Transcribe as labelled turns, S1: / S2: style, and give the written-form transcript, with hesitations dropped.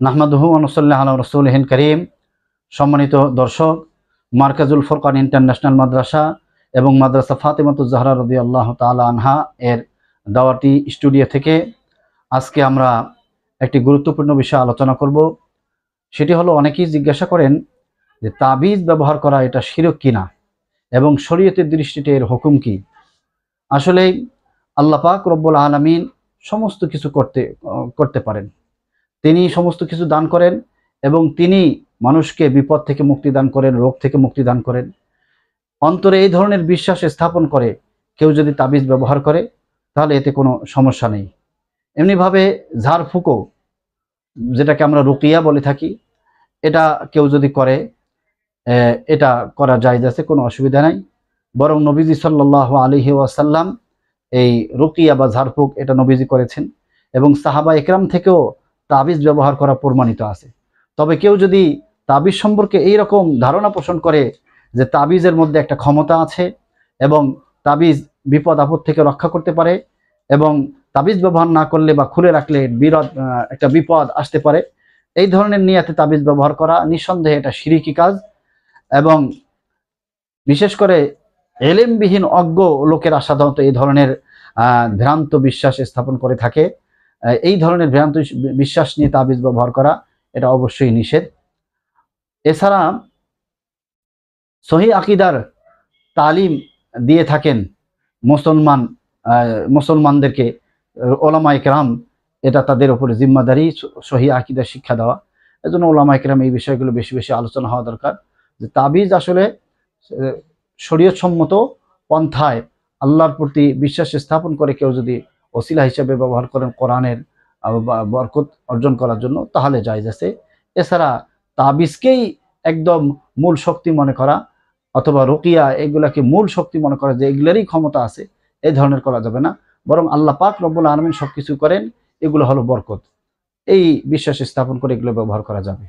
S1: নাহমাদুহু ওয়া নুসাল্লি আলা রাসূলিহিল কারীম। সম্মানিত দর্শক, মার্কাজুল ফুরকান ইন্টারন্যাশনাল মাদ্রাসা এবং মাদ্রাসা ফাতেমাতুজ জাহরা রাদিয়াল্লাহু তাআলা আনহা এর দাওয়াতি স্টুডিও থেকে আজকে আমরা একটি গুরুত্বপূর্ণ বিষয় আলোচনা করব। সেটি হলো, অনেকেই জিজ্ঞাসা করেন যে তাবিজ ব্যবহার করা এটা শিরক কিনা এবং শরীয়তের দৃষ্টিতে এর হুকুম কি। আসলে আল্লাহ পাক রব্বুল আলামিন সমস্ত কিছু করতে পারেন। তিনি সমস্ত কিছু দান করেন এবং তিনি মানুষকে বিপদ থেকে মুক্তি দান করেন, রোগ থেকে মুক্তি দান করেন। অন্তরে এই ধরনের বিশ্বাস স্থাপন করে কেউ যদি তাবিজ ব্যবহার করে তাহলে এতে কোনো সমস্যা নেই। এমনিভাবে ঝাড়ফুঁকো, যেটাকে আমরা রুকিয়া বলে থাকি, এটা কেউ যদি করে এটা করা জায়েজ আছে, কোনো অসুবিধা নাই। বরং নবীজি সাল্লাল্লাহু আলাইহি ওয়াসাল্লাম এই রুকিয়া বা ঝাড়ফুঁক এটা নবীজি করেছেন এবং সাহাবা ইকরাম থেকেও তাবিজ ব্যবহার করা প্রমাণিত আছে। তবে কেউ যদি তাবিজ সম্পর্কে এই রকম ধারণা পোষণ করে যে তাবিজের মধ্যে একটা ক্ষমতা আছে এবং তাবিজ বিপদ আপদ থেকে রক্ষা করতে পারে এবং তাবিজ ব্যবহার না করলে বা খুলে রাখলে একটা বিপদ আসতে পারে, এই ধরনের নিয়াতে তাবিজ ব্যবহার করা নিঃসন্দেহে এটা শিরকি কাজ। এবং বিশেষ করে এলেমবিহীন অজ্ঞ লোকেরা সাধারণত এই ধরনের ভ্রান্ত বিশ্বাস স্থাপন করে থাকে। এই ধরনের ভ্রান্ত বিশ্বাস নিয়ে তাবিজ ব্যবহার করা এটা অবশ্যই নিষেধ। এছাড়া সহি আকিদার তালিম দিয়ে থাকেন মুসলমানদেরকে ওলামায়ে কেরাম, এটা তাদের উপরে জিম্মাদারি সহি আকিদার শিক্ষা দেওয়া। এজন্য ওলামায়ে কেরাম এই বিষয়গুলো বেশি বেশি আলোচনা হওয়া দরকার যে তাবিজ আসলে শরীয়তসম্মত পন্থায় আল্লাহর প্রতি বিশ্বাস স্থাপন করে কেউ যদি ওসিলা হিসেবে ব্যবহার করেন কোরআনের বরকত অর্জন করার জন্য, তাহলে জায়েজ আছে। এছাড়া তাবিজকেই একদম মূল শক্তি মনে করা অথবা রুকিয়া এগুলাকে মূল শক্তি মনে করা যে এগুলারই ক্ষমতা আছে, এই ধরনের করা যাবে না। বরং আল্লাহ পাক রব্বুল আলামিন সবকিছু করেন, এগুলো হলো বরকত। এই বিশ্বাস স্থাপন করে এগুলো ব্যবহার করা যাবে।